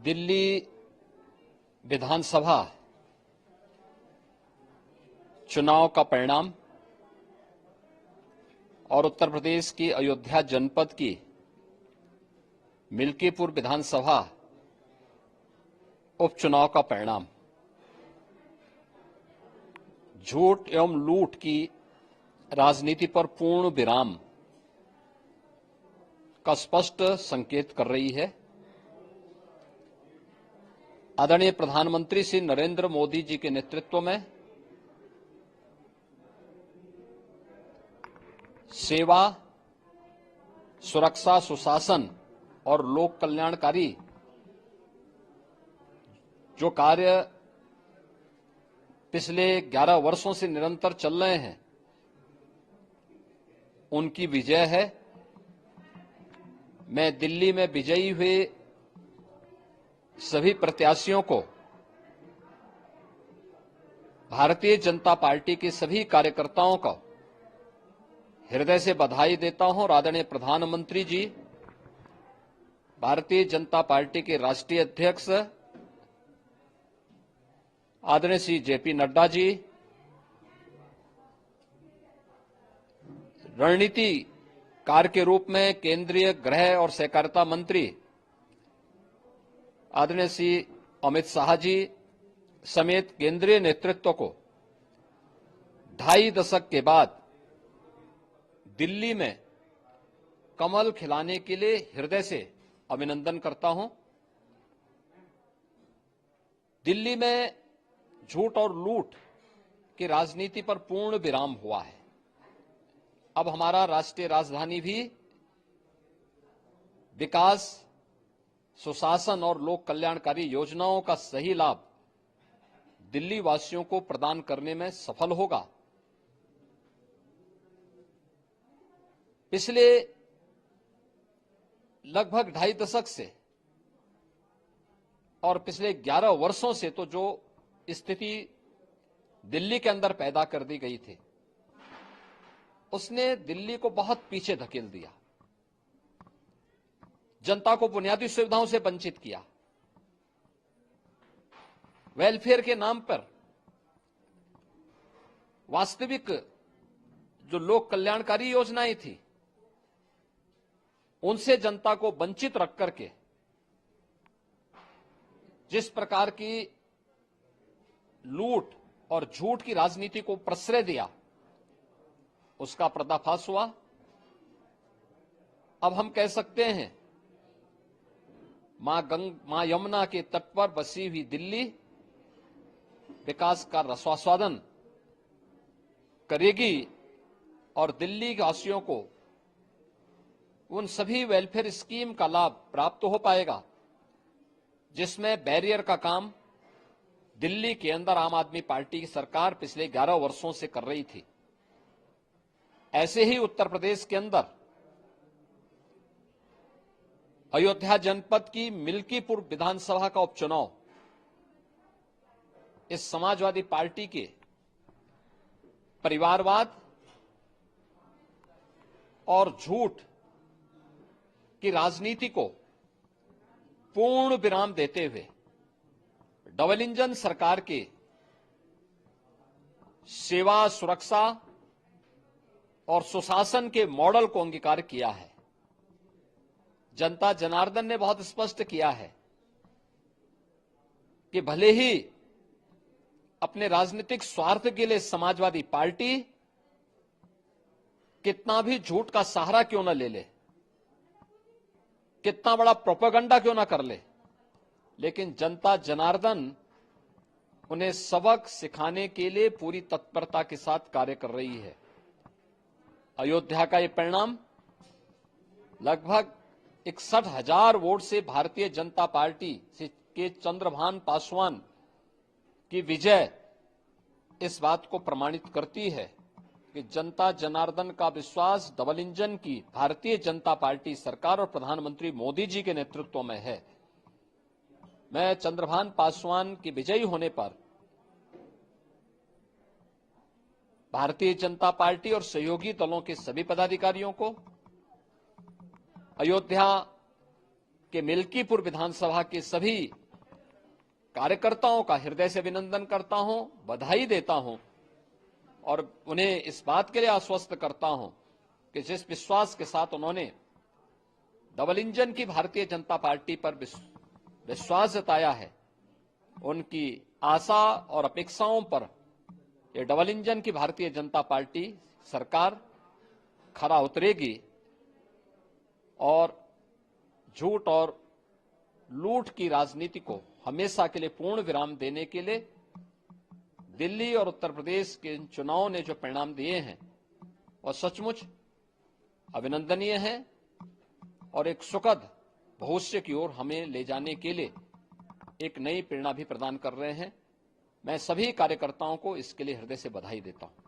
दिल्ली विधानसभा चुनाव का परिणाम और उत्तर प्रदेश की अयोध्या जनपद की मिल्कीपुर विधानसभा उपचुनाव का परिणाम झूठ एवं लूट की राजनीति पर पूर्ण विराम का स्पष्ट संकेत कर रही है। आदरणीय प्रधानमंत्री श्री नरेंद्र मोदी जी के नेतृत्व में सेवा, सुरक्षा, सुशासन और लोक कल्याणकारी जो कार्य पिछले 11 वर्षों से निरंतर चल रहे हैं, उनकी विजय है। मैं दिल्ली में विजयी हुए सभी प्रत्याशियों को, भारतीय जनता पार्टी के सभी कार्यकर्ताओं को हृदय से बधाई देता हूं और आदरणीय प्रधानमंत्री जी, भारतीय जनता पार्टी के राष्ट्रीय अध्यक्ष आदरणीय श्री जेपी नड्डा जी, रणनीतिकार के रूप में केंद्रीय गृह और सहकारिता मंत्री आदरणीय श्री अमित शाह जी समेत केंद्रीय नेतृत्व को 2.5 दशक के बाद दिल्ली में कमल खिलाने के लिए हृदय से अभिनंदन करता हूं। दिल्ली में झूठ और लूट की राजनीति पर पूर्ण विराम हुआ है। अब हमारा राष्ट्रीय राजधानी भी विकास, सुशासन और लोक कल्याणकारी योजनाओं का सही लाभ दिल्ली वासियों को प्रदान करने में सफल होगा। पिछले लगभग 2.5 दशक से और पिछले 11 वर्षों से तो जो स्थिति दिल्ली के अंदर पैदा कर दी गई थी, उसने दिल्ली को बहुत पीछे धकेल दिया, जनता को बुनियादी सुविधाओं से वंचित किया, वेलफेयर के नाम पर वास्तविक जो लोक कल्याणकारी योजनाएं थी उनसे जनता को वंचित रख करके जिस प्रकार की लूट और झूठ की राजनीति को प्रश्रय दिया, उसका पर्दाफाश हुआ। अब हम कह सकते हैं मां यमुना के तट पर बसी हुई दिल्ली विकास का रसास्वादन करेगी और दिल्ली वासियों को उन सभी वेलफेयर स्कीम का लाभ प्राप्त हो पाएगा जिसमें बैरियर का काम दिल्ली के अंदर आम आदमी पार्टी की सरकार पिछले 11 वर्षों से कर रही थी। ऐसे ही उत्तर प्रदेश के अंदर अयोध्या जनपद की मिल्कीपुर विधानसभा का उपचुनाव इस समाजवादी पार्टी के परिवारवाद और झूठ की राजनीति को पूर्ण विराम देते हुए डबल इंजन सरकार के सेवा, सुरक्षा और सुशासन के मॉडल को अंगीकार किया है। जनता जनार्दन ने बहुत स्पष्ट किया है कि भले ही अपने राजनीतिक स्वार्थ के लिए समाजवादी पार्टी कितना भी झूठ का सहारा क्यों न ले ले, कितना बड़ा प्रोपेगेंडा क्यों ना कर ले, लेकिन जनता जनार्दन उन्हें सबक सिखाने के लिए पूरी तत्परता के साथ कार्य कर रही है। अयोध्या का ये परिणाम लगभग 61,000 वोट से भारतीय जनता पार्टी के चंद्रभान पासवान की विजय इस बात को प्रमाणित करती है कि जनता जनार्दन का विश्वास डबल इंजन की भारतीय जनता पार्टी सरकार और प्रधानमंत्री मोदी जी के नेतृत्व में है। मैं चंद्रभान पासवान की विजयी होने पर भारतीय जनता पार्टी और सहयोगी दलों के सभी पदाधिकारियों को, अयोध्या कि मिल्कीपुर विधानसभा के सभी कार्यकर्ताओं का हृदय से अभिनंदन करता हूं, बधाई देता हूं और उन्हें इस बात के लिए आश्वस्त करता हूं कि जिस विश्वास के साथ उन्होंने डबल इंजन की भारतीय जनता पार्टी पर विश्वास जताया है, उनकी आशा और अपेक्षाओं पर ये डबल इंजन की भारतीय जनता पार्टी सरकार खरा उतरेगी और झूठ और लूट की राजनीति को हमेशा के लिए पूर्ण विराम देने के लिए दिल्ली और उत्तर प्रदेश के चुनावों ने जो परिणाम दिए हैं वह सचमुच अभिनंदनीय हैं और एक सुखद भविष्य की ओर हमें ले जाने के लिए एक नई प्रेरणा भी प्रदान कर रहे हैं। मैं सभी कार्यकर्ताओं को इसके लिए हृदय से बधाई देता हूं।